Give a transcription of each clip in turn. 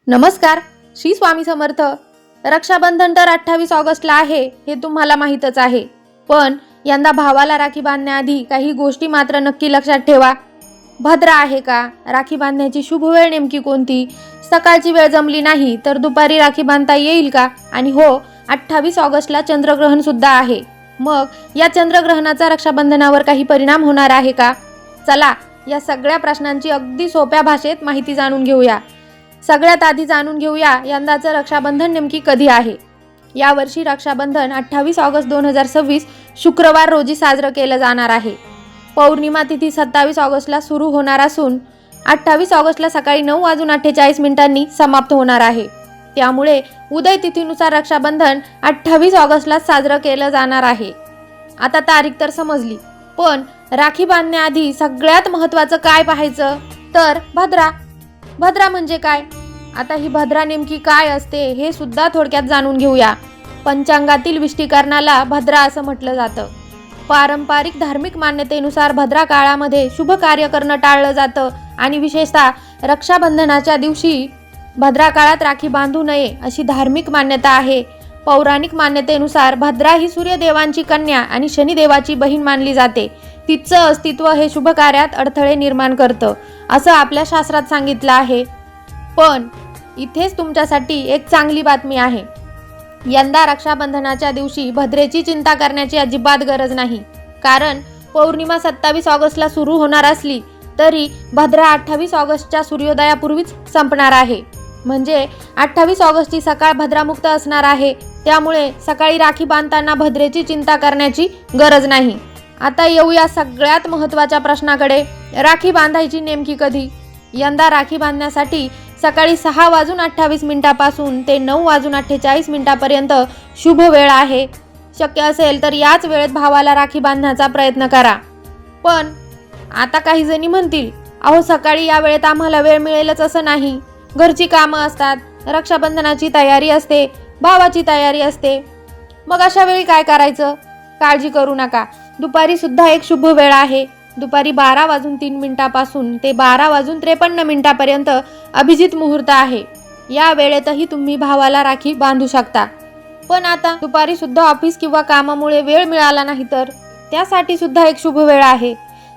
नमस्कार. श्री स्वामी समर्थ. रक्षाबंधन तर 28 ऑगस्टला आहे हे तुम्हाला माहीतच आहे. पण यंदा भावाला राखी बांधण्याआधी काही गोष्टी मात्र नक्की लक्षात ठेवा. भद्रा आहे का? राखी बांधण्याची शुभ वेळ नेमकी कोणती? सकाळची वेळ जमली नाही तर दुपारी राखी बांधता येईल का? आणि हो, 28 ऑगस्टला चंद्रग्रहण सुद्धा आहे. मग या चंद्रग्रहणाचा रक्षाबंधनावर काही परिणाम होणार आहे का? चला, या सगळ्या प्रश्नांची अगदी सोप्या भाषेत माहिती जाणून घेऊया. सगळ्यात आधी जाणून घेऊया यंदाचं रक्षाबंधन नेमकी कधी आहे. यावर्षी रक्षाबंधन 28 ऑगस्ट 2026 शुक्रवार रोजी साजरं केलं जाणार आहे. पौर्णिमा तिथी 27 ऑगस्टला सुरू होणार असून 28 ऑगस्टला सकाळी 9:48 समाप्त होणार आहे. त्यामुळे उदय तिथीनुसार रक्षाबंधन 28 ऑगस्टला साजरं केलं जाणार आहे. आता तारीख तर समजली, पण राखी बांधण्याआधी सगळ्यात महत्त्वाचं काय पाहायचं तर भद्रा म्हणजे काय? आता ही भद्रा नेमकी काय असते हे सुद्धा थोडक्यात जाणून घेऊया. पंचांगातील विष्टीकरणाला भद्रा असं म्हटलं जातं. पारंपरिक धार्मिक मान्यतेनुसार भद्रा काळामध्ये शुभ कार्य करणं टाळलं जातं आणि विशेषतः रक्षाबंधनाच्या दिवशी भद्रा काळात राखी बांधू नये अशी धार्मिक मान्यता आहे. पौराणिक मान्यतेनुसार भद्रा ही सूर्यदेवांची कन्या आणि शनिदेवाची बहीण मानली जाते. तिचं अस्तित्व हे शुभ कार्यात अडथळे निर्माण करतं असं आपल्या शास्त्रात सांगितलं आहे. पण इथेच तुमच्यासाठी एक चांगली बातमी आहे. यंदा रक्षाबंधनाच्या दिवशी भद्रेची चिंता करण्याची अजिबात गरज नाही. कारण पौर्णिमा 27 ऑगस्टला सुरू होणार असली तरी भद्रा 28 ऑगस्टच्या सूर्योदयापूर्वीच संपणार आहे. म्हणजे 28 ऑगस्टची सकाळ भद्रामुक्त असणार आहे. त्यामुळे सकाळी राखी बांधताना भद्रेची चिंता करण्याची गरज नाही. आता येऊया सगळ्यात महत्त्वाच्या प्रश्नाकडे. राखी बांधायची नेमकी कधी? यंदा राखी बांधण्यासाठी सकाळी 6:28 पासून ते 9:48 पर्यंत शुभ वेळ आहे. शक्य असेल तर याच वेळेत भावाला राखी बांधण्याचा प्रयत्न करा. पण आता काही जणी म्हणतील, अहो सकाळी या वेळेत आम्हाला वेळ मिळेलच असं नाही. घरची कामं असतात, रक्षाबंधनाची तयारी असते, भावाची तयारी असते. मग अशा वेळी काय करायचं? काळजी करू नका. दुपारी सुद्धा एक शुभ वेळ आहे. दुपारी 12:03 पासून ते 12:53 पर्यंत अभिजित मुहूर्त आहे. या वेळेतही तुम्ही भावाला राखी बांधू शकता. पण आता दुपारी सुद्धा ऑफिस किंवा कामामुळे वेळ मिळाला नाही तर त्यासाठी सुद्धा एक शुभ वेळ आहे.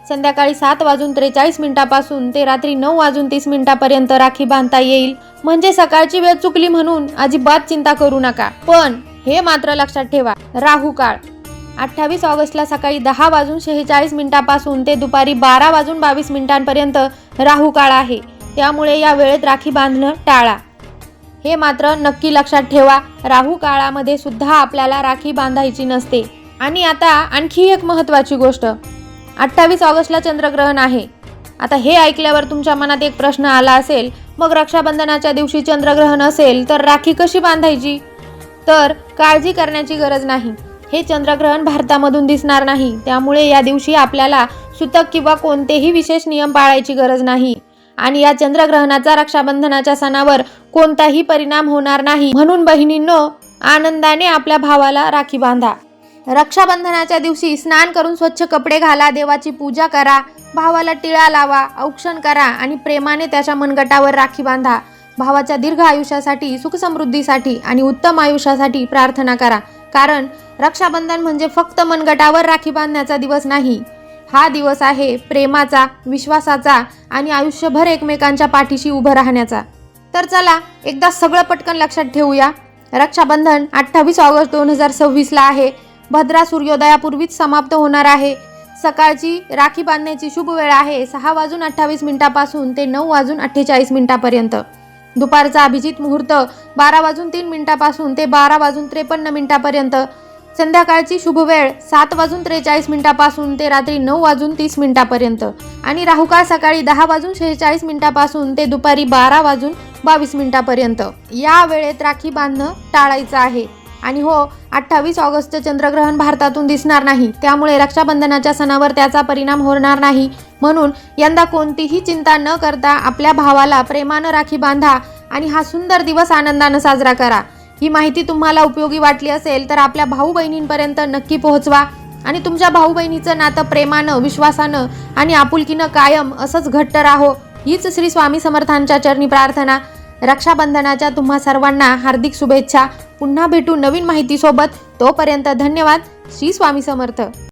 संध्याकाळी 7:43 पासून ते रात्री 9:30 पर्यंत राखी बांधता येईल. म्हणजे सकाळची वेळ चुकली म्हणून अजिबात चिंता करू नका. पण हे मात्र लक्षात ठेवा, राहू काळ 28 ऑगस्टला सकाळी 10:46 पासून ते दुपारी 12:22 पर्यंत राहू काळ आहे. त्यामुळे या वेळेत राखी बांधणं टाळा. हे मात्र नक्की लक्षात ठेवा, राहू काळामध्ये सुद्धा आपल्याला राखी बांधायची नसते. आणि आता आणखी एक महत्त्वाची गोष्ट, 28 ऑगस्टला चंद्रग्रहण आहे. आता हे ऐकल्यावर तुमच्या मनात एक प्रश्न आला असेल, मग रक्षाबंधनाच्या दिवशी चंद्रग्रहण असेल तर राखी कशी बांधायची? तर काळजी करण्याची गरज नाही. हे चंद्रग्रहण भारतामधून दिसणार नाही. त्यामुळे या दिवशी आपल्याला सुतक किंवा कोणतेही विशेष नियम पाळायची गरज नाही. आणि या चंद्रग्रहणाचा रक्षाबंधनाच्या सणावर कोणताही परिणाम होणार नाही. म्हणून बहिणींनो, आनंदाने आपल्या भावाला राखी बांधा. रक्षाबंधनाच्या दिवशी स्नान करून स्वच्छ कपडे घाला, देवाची पूजा करा, भावाला टिळा लावा, औक्षण करा आणि प्रेमाने त्याच्या मनगटावर राखी बांधा. भावाच्या दीर्घ आयुष्यासाठी, सुखसमृद्धीसाठी आणि उत्तम आयुष्यासाठी प्रार्थना करा. कारण रक्षाबंधन म्हणजे फक्त मनगटावर राखी बांधण्याचा दिवस नाही. हा दिवस आहे प्रेमाचा, विश्वासाचा आणि आयुष्यभर एकमेकांच्या पाठीशी उभं राहण्याचा. तर चला, एकदा सगळं पटकन लक्षात ठेवूया. रक्षाबंधन 28 ऑगस्ट 2026 आहे. भद्रा सूर्योदयापूर्वीच समाप्त होणार आहे. सकाळची राखी बांधण्याची शुभ वेळ आहे 6:28 पासून ते 9:48 पर्यंत. दुपारचा अभिजित मुहूर्त 12:03 पासून ते 12:53 पर्यंत. संध्याकाळची शुभ वेळ 7:43 पासून ते रात्री 9:30 पर्यंत. आणि राहुकाळ सकाळी 10:46 पासून ते दुपारी 12:22 पर्यंत. या वेळेत राखी बांधणं टाळायचं आहे. आणि हो, 28 ऑगस्टचं चंद्रग्रहण भारतातून दिसणार नाही. त्यामुळे रक्षाबंधनाच्या सणावर त्याचा परिणाम होणार नाही. म्हणून यंदा कोणतीही चिंता न करता आपल्या भावाला प्रेमानं राखी बांधा आणि हा सुंदर दिवस आनंदानं साजरा करा. ही माहिती तुम्हाला उपयोगी वाटली असेल तर आपल्या भाऊ बहिणींपर्यंत नक्की पोहोचवा आणि तुमच्या भाऊ बहिणीचं नातं प्रेमानं, विश्वासानं आणि आपुलकीनं कायम असंच घट्ट राहो हीच श्री स्वामी समर्थांच्या चरणी प्रार्थना. रक्षाबंधनाच्या तुम्हा सर्वांना हार्दिक शुभेच्छा. पुन्हा भेटू नवीन माहितीसोबत. तोपर्यंत धन्यवाद. श्री स्वामी समर्थ.